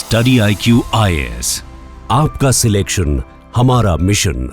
Study IQ IAS, आपका selection हमारा mission.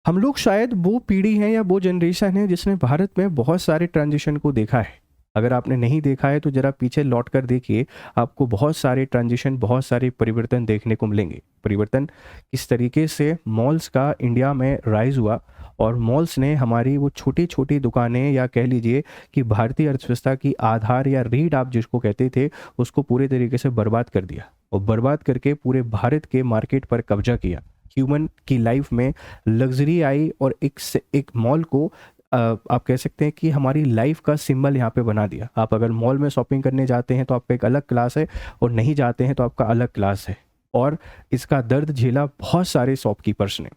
हम लोग शायद वो पीढ़ी है या वो जनरेशन है जिसने भारत में बहुत सारे ट्रांजिशन को देखा है। अगर आपने नहीं देखा है तो जरा पीछे लौट कर देखिए, आपको बहुत सारे ट्रांजिशन, बहुत सारे परिवर्तन देखने को मिलेंगे। परिवर्तन किस तरीके से मॉल्स का इंडिया में राइज हुआ और मॉल्स ने हमारी वो छोटी छोटी दुकानें या कह लीजिए कि भारतीय अर्थव्यवस्था की आधार या रीढ़ आप जिसको कहते थे उसको पूरे तरीके से बर्बाद कर दिया और बर्बाद करके पूरे भारत के मार्केट पर कब्जा किया। ह्यूमन की लाइफ में लग्जरी आई और एक मॉल को आप कह सकते हैं कि हमारी लाइफ का सिंबल यहाँ पे बना दिया। आप अगर मॉल में शॉपिंग करने जाते हैं तो आपका एक अलग क्लास है और नहीं जाते हैं तो आपका अलग क्लास है, और इसका दर्द झेला बहुत सारे शॉपकीपर्स ने।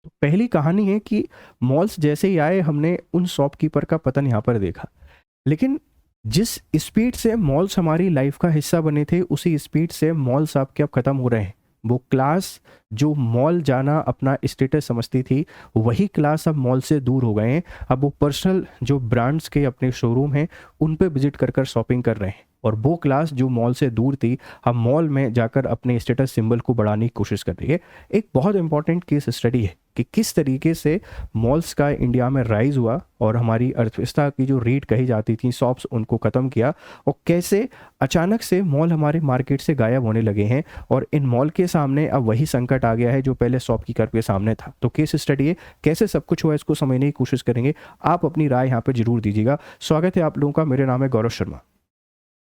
तो पहली कहानी है कि मॉल्स जैसे ही आए हमने उन शॉपकीपर का पतन यहाँ पर देखा, लेकिन जिस स्पीड से मॉल्स हमारी लाइफ का हिस्सा बने थे उसी स्पीड से मॉल्स आपके अब ख़त्म हो रहे हैं। वो क्लास जो मॉल जाना अपना स्टेटस समझती थी वही क्लास अब मॉल से दूर हो गए हैं। अब वो पर्सनल जो ब्रांड्स के अपने शोरूम हैं उन पे विजिट कर शॉपिंग कर रहे हैं, और वो क्लास जो मॉल से दूर थी अब मॉल में जाकर अपने स्टेटस सिंबल को बढ़ाने की कोशिश कर रही है। एक बहुत इंपॉर्टेंट केस स्टडी है कि किस तरीके से मॉल्स का इंडिया में राइज हुआ और हमारी अर्थव्यवस्था की जो रीढ़ कही जाती थी शॉप्स उनको ख़त्म किया, और कैसे अचानक से मॉल हमारे मार्केट से गायब होने लगे हैं और इन मॉल के सामने अब वही संकट आ गया है जो पहले शॉपकीपर के सामने था। तो केस स्टडी है, कैसे सब कुछ हुआ इसको समझने की कोशिश करेंगे। आप अपनी राय यहाँ पर जरूर दीजिएगा। स्वागत है आप लोगों का, मेरा नाम है गौरव शर्मा।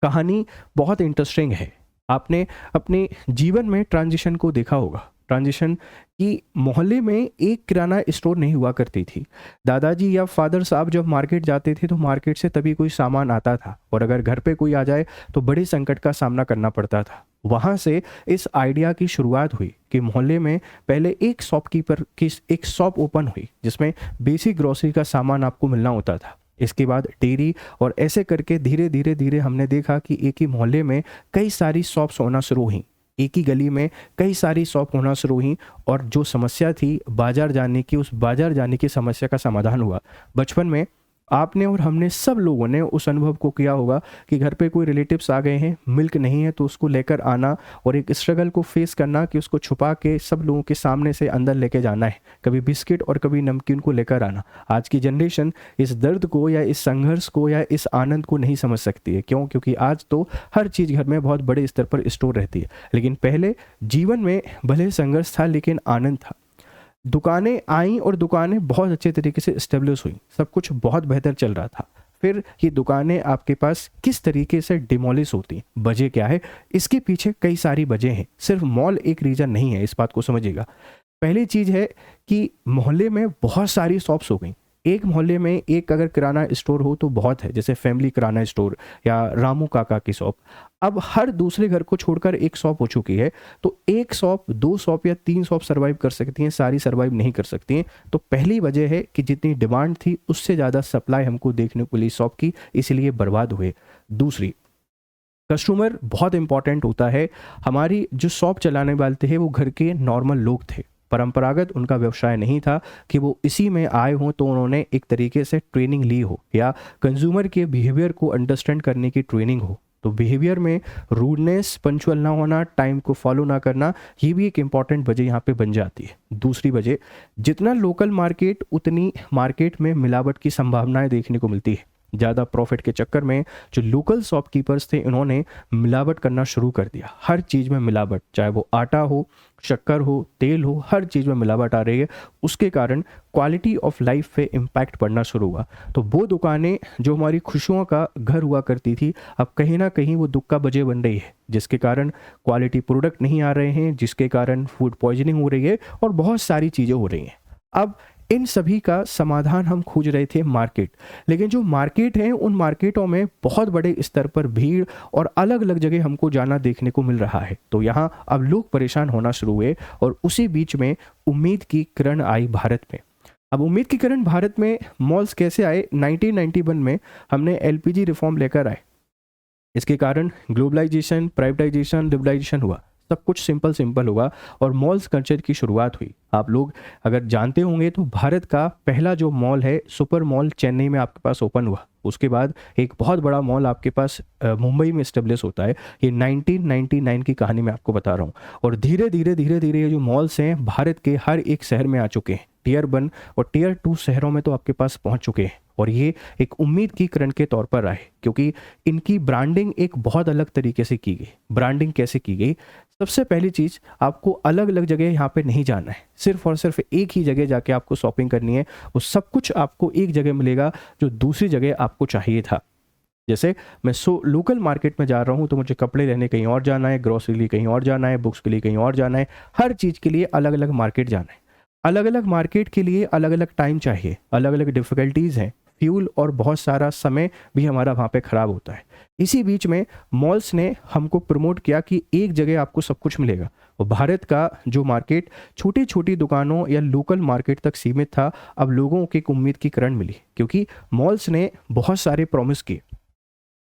कहानी बहुत इंटरेस्टिंग है। आपने अपने जीवन में ट्रांजिशन को देखा होगा। ट्रांजिशन की मोहल्ले में एक किराना स्टोर नहीं हुआ करती थी। दादाजी या फादर साहब जब मार्केट जाते थे तो मार्केट से तभी कोई सामान आता था, और अगर घर पे कोई आ जाए तो बड़े संकट का सामना करना पड़ता था। वहाँ से इस आइडिया की शुरुआत हुई कि मोहल्ले में पहले एक शॉपकीपर की एक शॉप ओपन हुई जिसमें बेसिक ग्रोसरी का सामान आपको मिलना होता था। इसके बाद डेयरी, और ऐसे करके धीरे धीरे धीरे हमने देखा कि एक ही मोहल्ले में कई सारी शॉप्स होना शुरू हुई, एक ही गली में कई सारी शॉप होना शुरू हुई, और जो समस्या थी बाजार जाने की, उस बाजार जाने की समस्या का समाधान हुआ। बचपन में आपने और हमने सब लोगों ने उस अनुभव को किया होगा कि घर पे कोई रिलेटिव्स आ गए हैं, मिल्क नहीं है तो उसको लेकर आना और एक स्ट्रगल को फेस करना कि उसको छुपा के सब लोगों के सामने से अंदर लेके जाना है, कभी बिस्किट और कभी नमकीन को लेकर आना। आज की जनरेशन इस दर्द को या इस संघर्ष को या इस आनंद को नहीं समझ सकती है। क्यों? क्योंकि आज तो हर चीज़ घर में बहुत बड़े स्तर पर स्टोर रहती है, लेकिन पहले जीवन में भले संघर्ष था लेकिन आनंद था। दुकानें आईं और दुकानें बहुत अच्छे तरीके से इस्टेब्लिश हुई, सब कुछ बहुत बेहतर चल रहा था। फिर ये दुकानें आपके पास किस तरीके से डिमोलिश होती, वजह क्या है? इसके पीछे कई सारी वजह हैं, सिर्फ मॉल एक रीज़न नहीं है, इस बात को समझिएगा। पहली चीज़ है कि मोहल्ले में बहुत सारी शॉप्स हो गई। एक मोहल्ले में एक अगर किराना स्टोर हो तो बहुत है, जैसे फैमिली किराना स्टोर या रामू काका की शॉप। अब हर दूसरे घर को छोड़कर एक शॉप हो चुकी है, तो एक शॉप, दो शॉप या तीन शॉप सर्वाइव कर सकती हैं, सारी सर्वाइव नहीं कर सकती हैं। तो पहली वजह है कि जितनी डिमांड थी उससे ज़्यादा सप्लाई हमको देखने को मिली शॉप की, इसलिए बर्बाद हुए। दूसरी, कस्टमर बहुत इंपॉर्टेंट होता है। हमारी जो शॉप चलाने वाले थे वो घर के नॉर्मल लोग थे, परंपरागत उनका व्यवसाय नहीं था कि वो इसी में आए हों, तो उन्होंने एक तरीके से ट्रेनिंग ली हो या कंज्यूमर के बिहेवियर को अंडरस्टैंड करने की ट्रेनिंग हो। तो बिहेवियर में रूडनेस, पंचुअल ना होना, टाइम को फॉलो ना करना, ये भी एक इंपॉर्टेंट वजह यहाँ पे बन जाती है। दूसरी वजह, जितना लोकल मार्केट उतनी मार्केट में मिलावट की संभावनाएं देखने को मिलती है। ज़्यादा प्रॉफिट के चक्कर में जो लोकल शॉपकीपर्स थे इन्होंने मिलावट करना शुरू कर दिया। हर चीज़ में मिलावट, चाहे वो आटा हो, शक्कर हो, तेल हो, हर चीज़ में मिलावट आ रही है। उसके कारण क्वालिटी ऑफ लाइफ पे इम्पैक्ट पड़ना शुरू हुआ। तो वो दुकानें जो हमारी खुशियों का घर हुआ करती थी अब कहीं ना कहीं वो दुख का वजह बन रही है, जिसके कारण क्वालिटी प्रोडक्ट नहीं आ रहे हैं, जिसके कारण फूड पॉइजनिंग हो रही है और बहुत सारी चीज़ें हो रही हैं। अब इन सभी का समाधान हम खोज रहे थे मार्केट, लेकिन जो मार्केट है उन मार्केटों में बहुत बड़े स्तर पर भीड़ और अलग अलग जगह हमको जाना देखने को मिल रहा है। तो यहाँ अब लोग परेशान होना शुरू हुए, और उसी बीच में उम्मीद की किरण आई भारत में। अब उम्मीद की किरण भारत में मॉल्स कैसे आए? 1991 में हमने LPG रिफॉर्म लेकर आए। इसके कारण ग्लोबलाइजेशन, प्राइवेटाइजेशन, लिबरलाइजेशन हुआ। सब कुछ सिंपल सिंपल होगा और मॉल्स कल्चर की शुरुआत हुई। आप लोग अगर जानते होंगे तो भारत का पहला जो मॉल है सुपर मॉल चेन्नई में आपके पास ओपन हुआ। उसके बाद एक बहुत बड़ा मॉल आपके पास मुंबई में इस्टेब्लिश होता है। ये 1999 की कहानी मैं आपको बता रहा हूँ। और धीरे धीरे ये जो मॉल्स हैं भारत के हर एक शहर में आ चुके हैं। टियर 1 और टियर 2 शहरों में तो आपके पास पहुंच चुके हैं। और ये एक उम्मीद की किरण के तौर पर आए, क्योंकि इनकी ब्रांडिंग एक बहुत अलग तरीके से की गई। ब्रांडिंग कैसे की गई? सबसे पहली चीज़, आपको अलग अलग जगह यहाँ पे नहीं जाना है, सिर्फ और सिर्फ एक ही जगह जाके आपको शॉपिंग करनी है। वो सब कुछ आपको एक जगह मिलेगा जो दूसरी जगह आपको चाहिए था। जैसे मैं लोकल मार्केट में जा रहा हूँ तो मुझे कपड़े लेने कहीं और जाना है, ग्रोसरी के लिए कहीं और जाना है, बुक्स के लिए कहीं और जाना है। हर चीज़ के लिए अलग अलग मार्केट जाना है। अलग अलग मार्केट के लिए अलग अलग टाइम चाहिए, अलग अलग डिफ़िकल्टीज़ हैं, फ्यूल और बहुत सारा समय भी हमारा वहाँ पे ख़राब होता है। इसी बीच में मॉल्स ने हमको प्रमोट किया कि एक जगह आपको सब कुछ मिलेगा। और भारत का जो मार्केट छोटी छोटी दुकानों या लोकल मार्केट तक सीमित था, अब लोगों को एक उम्मीद की किरण मिली, क्योंकि मॉल्स ने बहुत सारे प्रॉमिस किए।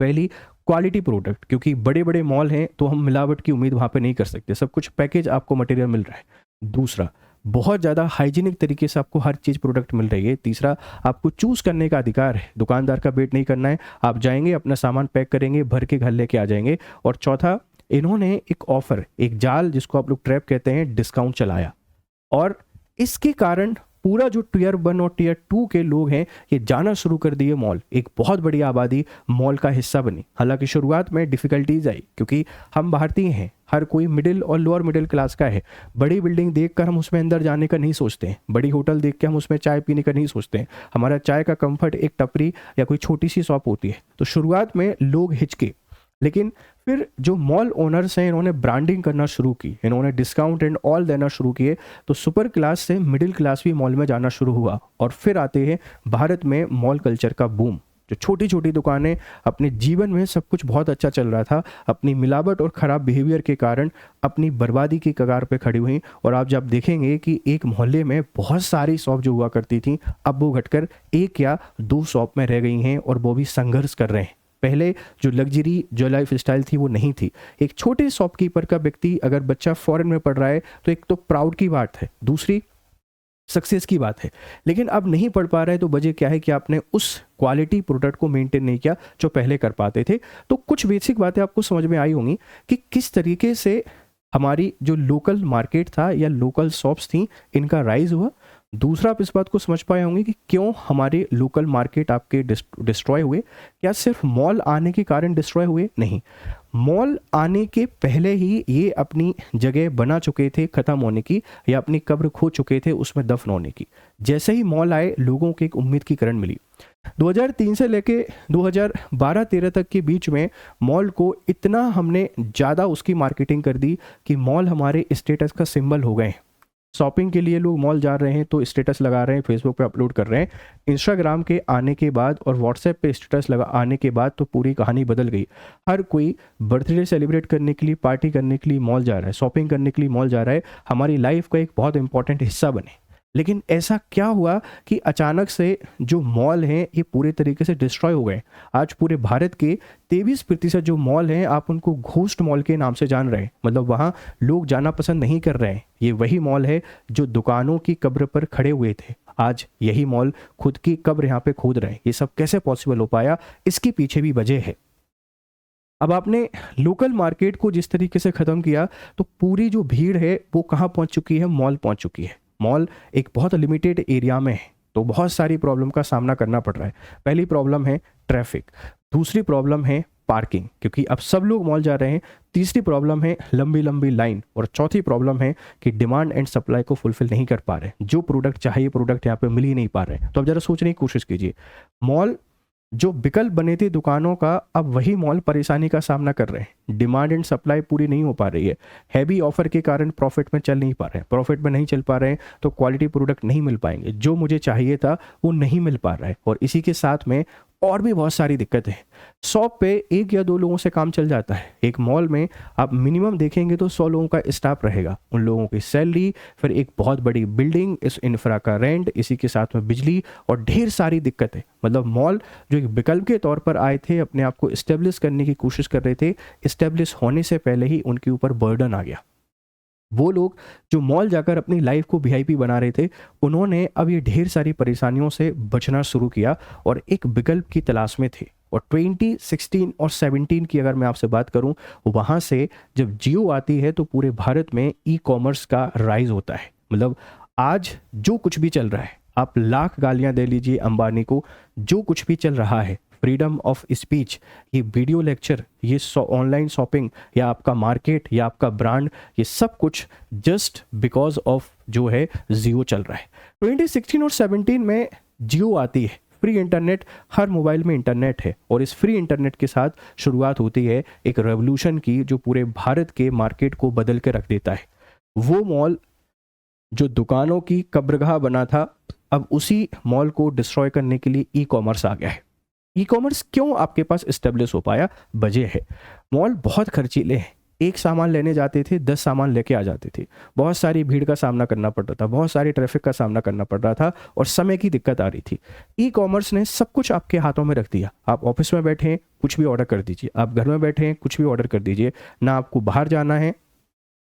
पहली, क्वालिटी प्रोडक्ट, क्योंकि बड़े बड़े मॉल हैं तो हम मिलावट की उम्मीद वहाँ पे नहीं कर सकते, सब कुछ पैकेज आपको मटेरियल मिल रहा है। दूसरा, बहुत ज़्यादा हाइजीनिक तरीके से आपको हर चीज़ प्रोडक्ट मिल रही है। तीसरा, आपको चूज़ करने का अधिकार है, दुकानदार का वेट नहीं करना है, आप जाएंगे अपना सामान पैक करेंगे, भर के घर लेके आ जाएंगे। और चौथा, इन्होंने एक ऑफर, एक जाल जिसको आप लोग ट्रैप कहते हैं, डिस्काउंट चलाया। और इसके कारण पूरा जो टियर 1 और टियर 2 के लोग हैं ये जाना शुरू कर दिए मॉल। एक बहुत बड़ी आबादी मॉल का हिस्सा बनी। हालांकि शुरुआत में डिफ़िकल्टीज आई, क्योंकि हम भारतीय हैं, हर कोई मिडिल और लोअर मिडिल क्लास का है। बड़ी बिल्डिंग देखकर हम उसमें अंदर जाने का नहीं सोचते हैं, बड़ी होटल देख के हम उसमें चाय पीने का नहीं सोचते हैं। हमारा चाय का कंफर्ट एक टपरी या कोई छोटी सी शॉप होती है। तो शुरुआत में लोग हिचके, लेकिन फिर जो मॉल ओनर्स हैं इन्होंने ब्रांडिंग करना शुरू की, इन्होंने डिस्काउंट एंड ऑल देना शुरू किए। तो सुपर क्लास से मिडिल क्लास भी मॉल में जाना शुरू हुआ। और फिर आते हैं भारत में मॉल कल्चर का बूम। जो छोटी छोटी दुकानें अपने जीवन में सब कुछ बहुत अच्छा चल रहा था, अपनी मिलावट और ख़राब बिहेवियर के कारण अपनी बर्बादी की कगार पे खड़ी हुई। और आप जब देखेंगे कि एक मोहल्ले में बहुत सारी शॉप जो हुआ करती थी, अब वो घटकर 1 या 2 शॉप में रह गई हैं, और वो भी संघर्ष कर रहे हैं। पहले जो लग्जरी जो लाइफ स्टाइल थी वो नहीं थी। एक छोटे शॉपकीपर का व्यक्ति, अगर बच्चा फॉरेन में पढ़ रहा है तो एक तो प्राउड की बात है, दूसरी सक्सेस की बात है। लेकिन अब नहीं पढ़ पा रहा है तो वजह क्या है कि आपने उस क्वालिटी प्रोडक्ट को मेंटेन नहीं किया जो पहले कर पाते थे। तो कुछ बेसिक बातें आपको समझ में आई होंगी कि किस तरीके से हमारी जो लोकल मार्केट था या लोकल शॉप्स थी इनका राइज हुआ। दूसरा, आप इस बात को समझ पाए होंगे कि क्यों हमारे लोकल मार्केट आपके डिस्ट्रॉय हुए। क्या सिर्फ मॉल आने के कारण डिस्ट्रॉय हुए? नहीं, मॉल आने के पहले ही ये अपनी जगह बना चुके थे ख़त्म होने की, या अपनी कब्र खो चुके थे उसमें दफन होने की। जैसे ही मॉल आए लोगों को एक उम्मीद की किरण मिली। 2003 से लेके 2012-13 तक के बीच में मॉल को इतना हमने ज़्यादा उसकी मार्केटिंग कर दी कि मॉल हमारे स्टेटस का सिंबल हो गए। शॉपिंग के लिए लोग मॉल जा रहे हैं तो स्टेटस लगा रहे हैं, फेसबुक पे अपलोड कर रहे हैं। इंस्टाग्राम के आने के बाद और व्हाट्सएप पे स्टेटस लगा आने के बाद तो पूरी कहानी बदल गई। हर कोई बर्थडे सेलिब्रेट करने के लिए, पार्टी करने के लिए मॉल जा रहा है, शॉपिंग करने के लिए मॉल जा रहा है, हमारी लाइफ का एक बहुत इंपॉर्टेंट हिस्सा बने। लेकिन ऐसा क्या हुआ कि अचानक से जो मॉल हैं ये पूरे तरीके से डिस्ट्रॉय हो गए। आज पूरे भारत के 23% जो मॉल हैं आप उनको घोस्ट मॉल के नाम से जान रहे हैं, मतलब वहाँ लोग जाना पसंद नहीं कर रहे हैं। ये वही मॉल है जो दुकानों की कब्र पर खड़े हुए थे, आज यही मॉल खुद की कब्र यहाँ पे खोद रहे हैं। ये सब कैसे पॉसिबल हो पाया? इसके पीछे भी वजह है। अब आपने लोकल मार्केट को जिस तरीके से ख़त्म किया तो पूरी जो भीड़ है वो कहाँ पहुँच चुकी है? मॉल पहुँच चुकी है। मॉल एक बहुत लिमिटेड एरिया में है तो बहुत सारी प्रॉब्लम का सामना करना पड़ रहा है। पहली प्रॉब्लम है ट्रैफिक, दूसरी प्रॉब्लम है पार्किंग, क्योंकि अब सब लोग मॉल जा रहे हैं, तीसरी प्रॉब्लम है लंबी लंबी लाइन, और चौथी प्रॉब्लम है कि डिमांड एंड सप्लाई को फुलफिल नहीं कर पा रहे। जो प्रोडक्ट चाहिए प्रोडक्ट यहाँ पे मिल ही नहीं पा रहे। तो अब जरा सोचने की कोशिश कीजिए, मॉल जो विकल्प बने थे दुकानों का, अब वही मॉल परेशानी का सामना कर रहे हैं। डिमांड एंड सप्लाई पूरी नहीं हो पा रही है, हैवी ऑफर के कारण प्रॉफिट में चल नहीं पा रहे हैं। प्रॉफिट में नहीं चल पा रहे हैं तो क्वालिटी प्रोडक्ट नहीं मिल पाएंगे, जो मुझे चाहिए था वो नहीं मिल पा रहा है। और इसी के साथ में और भी बहुत सारी दिक्कतें हैं। शॉप पे 1 या 2 लोगों से काम चल जाता है। एक मॉल में आप मिनिमम देखेंगे तो 100 लोगों का स्टाफ रहेगा, उन लोगों की सैलरी, फिर एक बहुत बड़ी बिल्डिंग, इस इंफ्रा का रेंट, इसी के साथ में बिजली और ढेर सारी दिक्कतें। मतलब मॉल जो एक विकल्प के तौर पर आए थे, अपने आप को इस्टेब्लिश करने की कोशिश कर रहे थे, इस्टेब्लिश होने से पहले ही उनके ऊपर बर्डन आ गया। वो लोग जो मॉल जाकर अपनी लाइफ को वीआईपी बना रहे थे, उन्होंने अब ये ढेर सारी परेशानियों से बचना शुरू किया और एक विकल्प की तलाश में थे। और 2016 और 17 की अगर मैं आपसे बात करूं, वहाँ से जब जियो आती है तो पूरे भारत में ई कॉमर्स का राइज होता है। मतलब आज जो कुछ भी चल रहा है, आप लाख गालियां दे लीजिए अंबानी को, जो कुछ भी चल रहा है, फ्रीडम ऑफ स्पीच, ये वीडियो लेक्चर, ये ऑनलाइन शॉपिंग, या आपका मार्केट, या आपका ब्रांड, ये सब कुछ जस्ट बिकॉज ऑफ जो है जियो चल रहा है। 2016 और 17 में जियो आती है, फ्री इंटरनेट, हर मोबाइल में इंटरनेट है, और इस फ्री इंटरनेट के साथ शुरुआत होती है एक रेवोल्यूशन की जो पूरे भारत के मार्केट को बदल के रख देता है। वो मॉल जो दुकानों की कब्रगाह बना था, अब उसी मॉल को डिस्ट्रॉय करने के लिए ई कॉमर्स आ गया है। ई कॉमर्स क्यों आपके पास इस्टेब्लिश हो पाया? वजह है, मॉल बहुत खर्चीले हैं। एक सामान लेने जाते थे, 10 सामान लेके आ जाते थे, बहुत सारी भीड़ का सामना करना पड़ रहा था, बहुत सारी ट्रैफिक का सामना करना पड़ रहा था, और समय की दिक्कत आ रही थी। ई कॉमर्स ने सब कुछ आपके हाथों में रख दिया। आप ऑफिस में बैठे हैं, कुछ भी ऑर्डर कर दीजिए, आप घर में बैठे हैं, कुछ भी ऑर्डर कर दीजिए, ना आपको बाहर जाना है,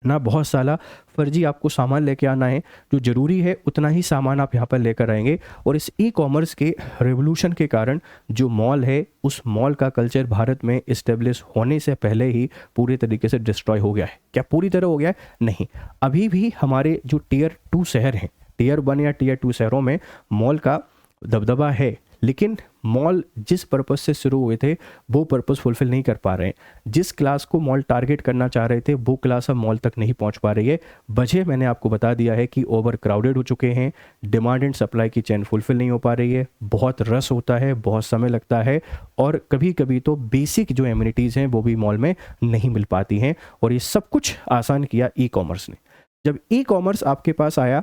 ना बहुत सारा फर्जी आपको सामान लेके आना है। जो ज़रूरी है उतना ही सामान आप यहाँ पर लेकर आएंगे। और इस ई कॉमर्स के रेवोल्यूशन के कारण जो मॉल है, उस मॉल का कल्चर भारत में इस्टेब्लिश होने से पहले ही पूरे तरीके से डिस्ट्रॉय हो गया है। क्या पूरी तरह हो गया है? नहीं, अभी भी हमारे जो टियर 2 शहर हैं, टियर 1 या टियर 2 शहरों में मॉल का दबदबा है, लेकिन मॉल जिस पर्पस से शुरू हुए थे वो पर्पस फुलफिल नहीं कर पा रहे हैं। जिस क्लास को मॉल टारगेट करना चाह रहे थे वो क्लास अब मॉल तक नहीं पहुंच पा रही है। वजह मैंने आपको बता दिया है कि ओवर क्राउडेड हो चुके हैं, डिमांड एंड सप्लाई की चेन फुलफिल नहीं हो पा रही है, बहुत रश होता है, बहुत समय लगता है, और कभी कभी तो बेसिक जो एमिनिटीज़ हैं वो भी मॉल में नहीं मिल पाती हैं। और ये सब कुछ आसान किया ई कॉमर्स ने। जब ई कॉमर्स आपके पास आया,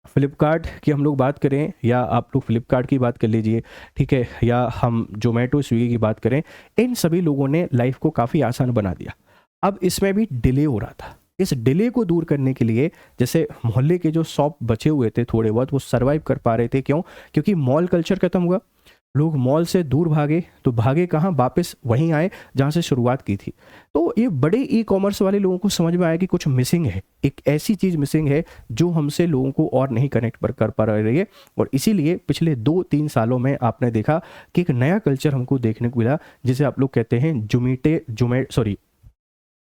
फ्लिपकार्ट की हम लोग बात करें, या आप लोग फ्लिपकार्ट की बात कर लीजिए, ठीक है, या हम जोमेटो स्विगी की बात करें, इन सभी लोगों ने लाइफ को काफ़ी आसान बना दिया। अब इसमें भी डिले हो रहा था। इस डिले को दूर करने के लिए, जैसे मोहल्ले के जो शॉप बचे हुए थे थोड़े बहुत, वो सर्वाइव कर पा रहे थे। क्यों? क्योंकि मॉल कल्चर खत्म हुआ, लोग मॉल से दूर भागे, तो भागे कहाँ? वापस वहीं आए जहाँ से शुरुआत की थी। तो ये बड़े ई कॉमर्स वाले लोगों को समझ में आया कि कुछ मिसिंग है, एक ऐसी चीज़ मिसिंग है जो हमसे लोगों को और नहीं कनेक्ट कर पा रही है। और इसीलिए पिछले 2-3 सालों में आपने देखा कि एक नया कल्चर हमको देखने को मिला, जिसे आप लोग कहते हैं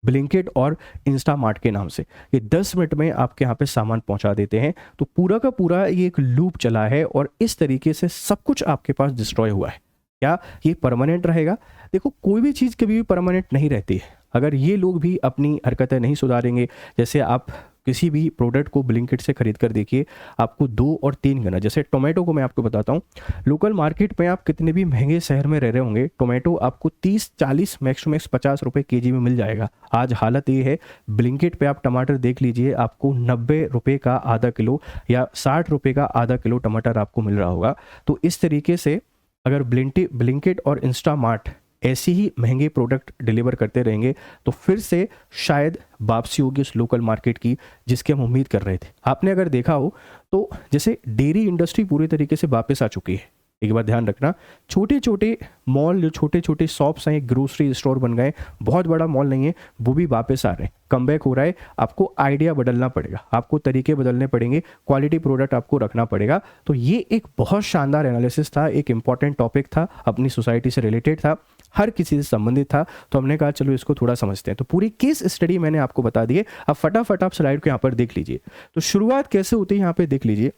ब्लिंकिट और इंस्टामार्ट के नाम से। ये 10 मिनट में आपके यहाँ पे सामान पहुँचा देते हैं। तो पूरा का पूरा ये एक लूप चला है, और इस तरीके से सब कुछ आपके पास डिस्ट्रॉय हुआ है। क्या ये परमानेंट रहेगा? देखो, कोई भी चीज़ कभी भी परमानेंट नहीं रहती है। अगर ये लोग भी अपनी हरकतें नहीं सुधारेंगे, जैसे आप किसी भी प्रोडक्ट को ब्लिंकिट से खरीद कर देखिए, आपको 2 और 3 गुना, जैसे टोमेटो को मैं आपको बताता हूँ, लोकल मार्केट में आप कितने भी महंगे शहर में रह रहे होंगे, टोमेटो आपको 30-40 मैक्स 50 रुपये केजी में मिल जाएगा। आज हालत ये है, ब्लिंकिट पे आप टमाटर देख लीजिए, आपको 90 रुपये का आधा किलो या 60 रुपये का आधा किलो टमाटर आपको मिल रहा होगा। तो इस तरीके से अगर ब्लिंकिट और इंस्टामार्ट ऐसे ही महंगे प्रोडक्ट डिलीवर करते रहेंगे, तो फिर से शायद वापसी होगी उस लोकल मार्केट की जिसकी हम उम्मीद कर रहे थे। आपने अगर देखा हो तो जैसे डेयरी इंडस्ट्री पूरी तरीके से वापस आ चुकी है। एक बात ध्यान रखना, छोटे छोटे मॉल, जो छोटे छोटे शॉप्स हैं, ग्रोसरी स्टोर बन गए, बहुत बड़ा मॉल नहीं है, वो भी वापस आ रहे हैं, कमबैक हो रहा है। आपको आइडिया बदलना पड़ेगा, आपको तरीके बदलने पड़ेंगे, क्वालिटी प्रोडक्ट आपको रखना पड़ेगा। तो ये एक बहुत शानदार एनालिसिस था, एक इंपॉर्टेंट टॉपिक था, अपनी सोसाइटी से रिलेटेड था, हर किसी से संबंधित था। तो हमने कहा चलो इसको थोड़ा समझते हैं। तो पूरी केस स्टडी मैंने आपको बता दी है। अब फटाफट आप स्लाइड को यहाँ पर देख लीजिए। तो शुरुआत कैसे होती है यहाँ पे देख लीजिए।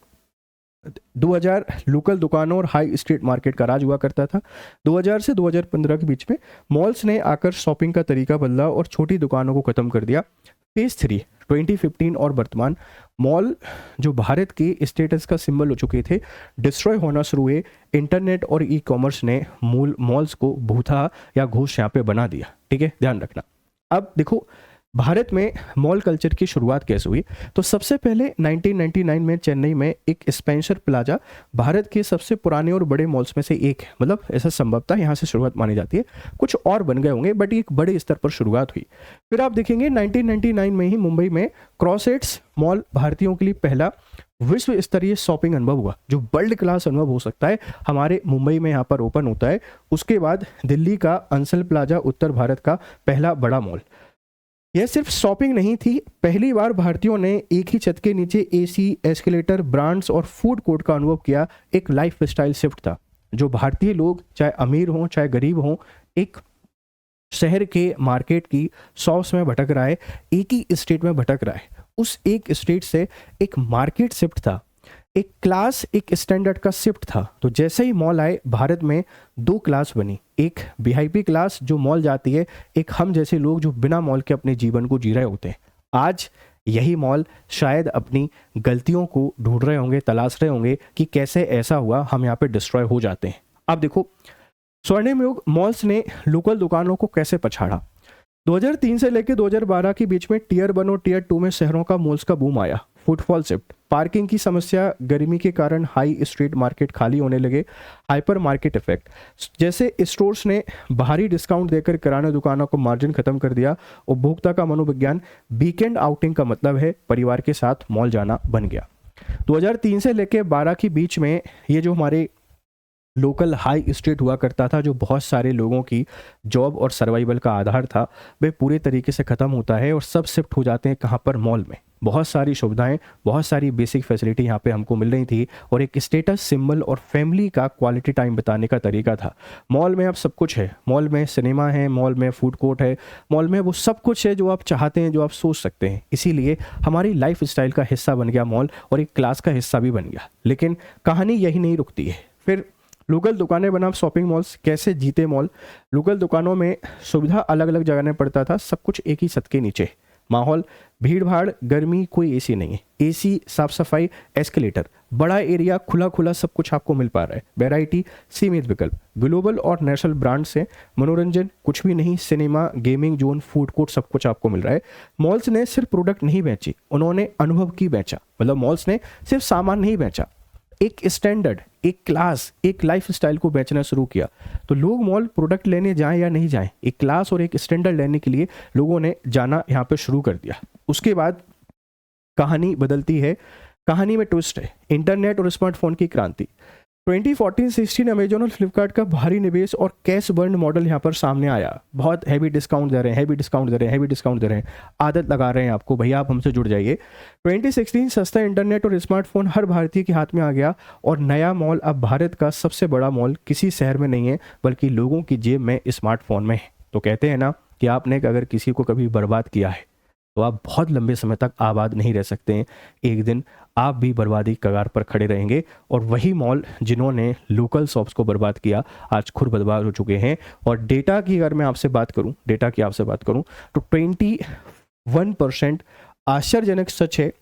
2000 लोकल दुकानों और हाई स्ट्रीट मार्केट का राज हुआ करता था। 2000 से 2015 के बीच में मॉल्स ने आकर शॉपिंग का तरीका बदला और छोटी दुकानों को खत्म कर दिया। फेज 3 2015 और वर्तमान, मॉल जो भारत के स्टेटस का सिंबल हो चुके थे, डिस्ट्रॉय होना शुरू हुए। इंटरनेट और ई कॉमर्स ने मूल मॉल्स को भूथा या घोष यहाँ पे बना दिया। ठीक है, ध्यान रखना। अब देखो भारत में मॉल कल्चर की शुरुआत कैसे हुई। तो सबसे पहले 1999 में चेन्नई में एक स्पेंसर प्लाजा भारत के सबसे पुराने और बड़े मॉल्स में से एक है। मतलब ऐसा संभवतः यहाँ से शुरुआत मानी जाती है, कुछ और बन गए होंगे बट एक बड़े स्तर पर शुरुआत हुई। फिर आप देखेंगे 1999 में ही मुंबई में क्रॉसहेड्स मॉल भारतीयों के लिए पहला विश्व स्तरीय शॉपिंग अनुभव हुआ, जो वर्ल्ड क्लास अनुभव हो सकता है, हमारे मुंबई में यहाँ पर ओपन होता है। उसके बाद दिल्ली का अंसल प्लाजा उत्तर भारत का पहला बड़ा मॉल। यह सिर्फ शॉपिंग नहीं थी, पहली बार भारतीयों ने एक ही छत के नीचे एसी, एस्केलेटर, ब्रांड्स और फूड कोर्ट का अनुभव किया। एक लाइफ स्टाइल शिफ्ट था जो भारतीय लोग, चाहे अमीर हों चाहे गरीब हों, एक शहर के मार्केट की शॉप्स में भटक रहा है, एक ही स्टेट में भटक रहा है। उस एक स्टेट से एक मार्केट शिफ्ट था, एक क्लास, एक स्टैंडर्ड का शिफ्ट था। तो जैसे ही मॉल आए, भारत में दो क्लास बनी, एक वीआईपी क्लास जो मॉल जाती है, एक हम जैसे लोग जो बिना मॉल के अपने जीवन को जी रहे होते हैं। आज यही मॉल शायद अपनी गलतियों को ढूंढ रहे होंगे, तलाश रहे होंगे कि कैसे ऐसा हुआ हम यहाँ पे डिस्ट्रॉय हो जाते हैं। अब देखो, स्वर्णिम युग मॉल्स ने लोकल दुकानों को कैसे पछाड़ा। 2003 से लेकर 2012 के बीच में टियर 1 और टियर 2 में शहरों का मॉल्स का बूम आया। फुटफॉल शिफ्ट, पार्किंग की समस्या, गर्मी के कारण हाई स्ट्रीट मार्केट खाली होने लगे, हाइपर मार्केट इफेक्ट, जैसे स्टोर्स ने भारी डिस्काउंट देकर किराना दुकानों को मार्जिन खत्म कर दिया। उपभोक्ता का मनोविज्ञान, वीकेंड आउटिंग का मतलब है परिवार के साथ मॉल जाना बन गया। 2003 से लेकर 12 के बीच में ये जो हमारे लोकल हाई स्ट्रीट हुआ करता था, जो बहुत सारे लोगों की जॉब और सर्वाइवल का आधार था, वे पूरे तरीके से ख़त्म होता है और सब शिफ्ट हो जाते हैं कहाँ पर, मॉल में। बहुत सारी सुविधाएं, बहुत सारी बेसिक फैसिलिटी यहाँ पे हमको मिल रही थी और एक स्टेटस सिंबल और फैमिली का क्वालिटी टाइम बिताने का तरीका था। मॉल में अब सब कुछ है, मॉल में सिनेमा है, मॉल में फूड कोर्ट है, मॉल में वो सब कुछ है जो आप चाहते हैं, जो आप सोच सकते हैं। इसीलिए हमारी लाइफ स्टाइल का हिस्सा बन गया मॉल और एक क्लास का हिस्सा भी बन गया। लेकिन कहानी यही नहीं रुकती है। फिर लोकल दुकानें बना शॉपिंग मॉल्स, कैसे जीते मॉल। लोकल दुकानों में सुविधा अलग अलग जगह में पड़ता था, सब कुछ एक ही छत के नीचे। माहौल, भीड़ भाड़, गर्मी, कोई एसी नहीं है, एसी, साफ सफाई, एस्केलेटर, बड़ा एरिया, खुला खुला सब कुछ आपको मिल पा रहा है। वैरायटी, सीमित विकल्प, ग्लोबल और नेशनल ब्रांड से मनोरंजन कुछ भी नहीं, cinema, gaming zone, food court, सब कुछ आपको मिल रहा है। मॉल्स ने सिर्फ प्रोडक्ट नहीं बेची, उन्होंने अनुभव की बेचा। मतलब मॉल्स ने सिर्फ सामान नहीं बेचा, एक स्टैंडर्ड, एक क्लास, एक लाइफ स्टाइल को बेचना शुरू किया। तो लोग मॉल प्रोडक्ट लेने जाएं या नहीं जाएं, एक क्लास और एक स्टैंडर्ड लेने के लिए लोगों ने जाना यहाँ पे शुरू कर दिया। उसके बाद कहानी बदलती है, कहानी में ट्विस्ट है, इंटरनेट और स्मार्टफोन की क्रांति। 2014-16 अमेजोन और फ्लिपकार्ट का भारी निवेश और कैश बर्न मॉडल यहाँ पर सामने आया। बहुत हैवी डिस्काउंट दे रहे हैं, हैवी डिस्काउंट दे रहे हैं, हैवी डिस्काउंट दे रहे हैं, आदत लगा रहे हैं आपको, भैया आप हमसे जुड़ जाइए। 2016 सस्ता इंटरनेट और स्मार्टफोन हर भारतीय के हाथ में आ गया और नया मॉल अब भारत का सबसे बड़ा मॉल किसी शहर में नहीं है, बल्कि लोगों की जेब में, स्मार्टफोन में है। तो कहते हैं ना कि आपने अगर किसी को कभी बर्बाद किया है तो आप बहुत लंबे समय तक आबाद नहीं रह सकते हैं, एक दिन आप भी बर्बादी कगार पर खड़े रहेंगे। और वही मॉल जिन्होंने लोकल शॉप्स को बर्बाद किया आज खुद बर्बाद हो चुके हैं। और डेटा की अगर मैं आपसे बात करूं, डेटा की आपसे बात करूं तो 21% आश्चर्यजनक सच है।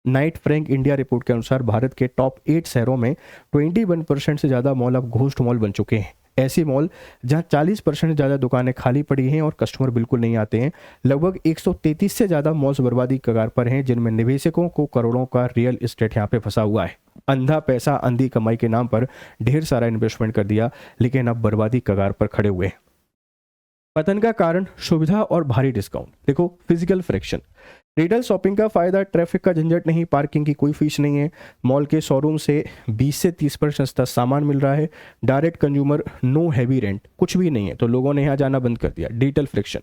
नाइट फ्रैंक इंडिया रिपोर्ट के अनुसार भारत के टॉप 8 शहरों में 21% से ज़्यादा मॉल अब घोस्ट मॉल बन चुके हैं। ऐसे मॉल जहां 40% से ज़्यादा दुकानें खाली पड़ी हैं और कस्टमर बिल्कुल नहीं आते हैं। लगभग 133 से ज़्यादा मॉल्स बर्बादी कगार पर हैं, जिनमें निवेशकों को करोड़ों का रियल एस्टेट यहाँ पे फंसा हुआ है। अंधा पैसा, अंधी कमाई के नाम पर ढेर सारा इन्वेस्टमेंट कर दिया, लेकिन अब बर्बादी कगार पर खड़े हुए हैं। पतन का कारण, सुविधा और भारी डिस्काउंट। देखो, फिजिकल फ्रैक्शन, रिटेल शॉपिंग का फायदा, ट्रैफिक का झंझट नहीं, पार्किंग की कोई फीस नहीं है, मॉल के शोरूम से 20 से 30% सस्ता सामान मिल रहा है, direct consumer, know heavy rent, कुछ भी नहीं है, तो लोगों ने यहाँ जाना बंद कर दिया। डिजिटल फ्रिक्शन,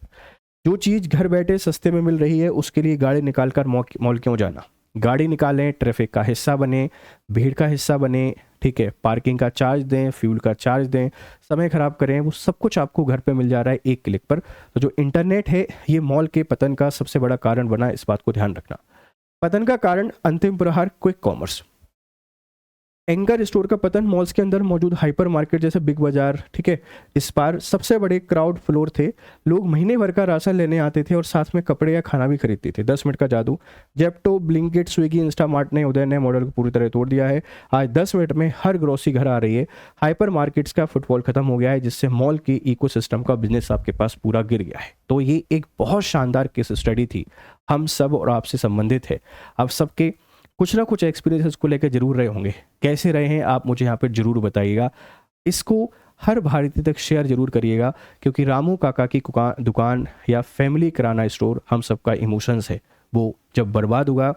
जो चीज़ घर बैठे सस्ते में मिल रही है उसके लिए गाड़ी निकाल कर मॉल क्यों जाना। गाड़ी निकालें, ट्रैफिक का हिस्सा बने, भीड़ का हिस्सा बने, ठीक है, पार्किंग का चार्ज दें, फ्यूल का चार्ज दें, समय खराब करें, वो सब कुछ आपको घर पे मिल जा रहा है एक क्लिक पर। तो जो इंटरनेट है ये मॉल के पतन का सबसे बड़ा कारण बना, इस बात को ध्यान रखना। पतन का कारण, अंतिम प्रहार, क्विक कॉमर्स। एंकर स्टोर का पतन, मॉल्स के अंदर मौजूद हाइपर मार्केट जैसे बिग बाजार, ठीक है, इस बार सबसे बड़े क्राउड फ्लोर थे। लोग महीने भर का राशन लेने आते थे और साथ में कपड़े या खाना भी खरीदते थे। 10 मिनट का जादू, जेप्टो, ब्लिंकिट, स्विगी, इंस्टामार्ट ने उदय ने मॉडल को पूरी तरह तोड़ दिया है। आज 10 मिनट में हर ग्रोसरी घर आ रही है। हाइपर मार्केट्स का फुटफॉल खत्म हो गया है, जिससे मॉल के इकोसिस्टम का बिजनेस आपके पास पूरा गिर गया है। तो ये एक बहुत शानदार केस स्टडी थी, हम सब और आपसे संबंधित है। आप सबके कुछ ना कुछ एक्सपीरियंस को लेकर जरूर रहे होंगे, कैसे रहे हैं आप मुझे यहाँ पर जरूर बताइएगा। इसको हर भारतीय तक शेयर जरूर करिएगा, क्योंकि रामू काका की दुकान या फैमिली किराना स्टोर हम सबका इमोशंस है। वो जब बर्बाद हुआ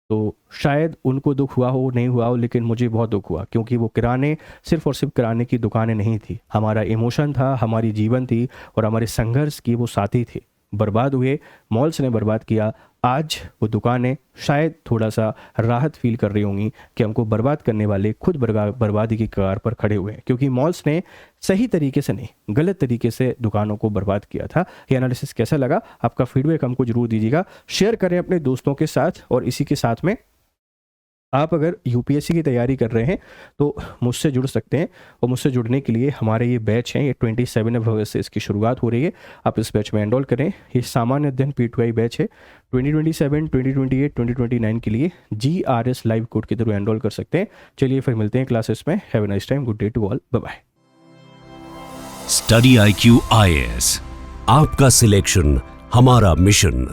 तो शायद उनको दुख हुआ हो, नहीं हुआ हो, लेकिन मुझे बहुत दुख हुआ, क्योंकि वो किराने सिर्फ और सिर्फ किराने की दुकानें नहीं थी, हमारा इमोशन था, हमारी जीवन थी और हमारे संघर्ष की वो साथी थे। बर्बाद हुए, मॉल्स ने बर्बाद किया, आज वो दुकानें शायद थोड़ा सा राहत फील कर रही होंगी कि हमको बर्बाद करने वाले खुद बर्बादी की कगार पर खड़े हुए हैं, क्योंकि मॉल्स ने सही तरीके से नहीं, गलत तरीके से दुकानों को बर्बाद किया था। ये एनालिसिस कैसा लगा? आपका फीडबैक हमको जरूर दीजिएगा, शेयर करें अपने दोस्तों के साथ। और इसी के साथ में आप अगर यूपीएससी की तैयारी कर रहे हैं तो मुझसे जुड़ सकते हैं, और मुझसे जुड़ने के लिए हमारे ये बैच हैं, ये 27 अगस्त से इसकी शुरुआत हो रही है। आप इस बैच में एनरोल करें। ये सामान्य अध्ययन P2I बैच है। 2027, 2028, 2029 के लिए GRS लाइव कोड के थ्रू एनरोल कर सकते हैं। चलिए फिर मिलते हैं क्लासेस में। Have a nice time, good day to all, bye bye. Study IQ IAS, आपका सिलेक्शन हमारा मिशन।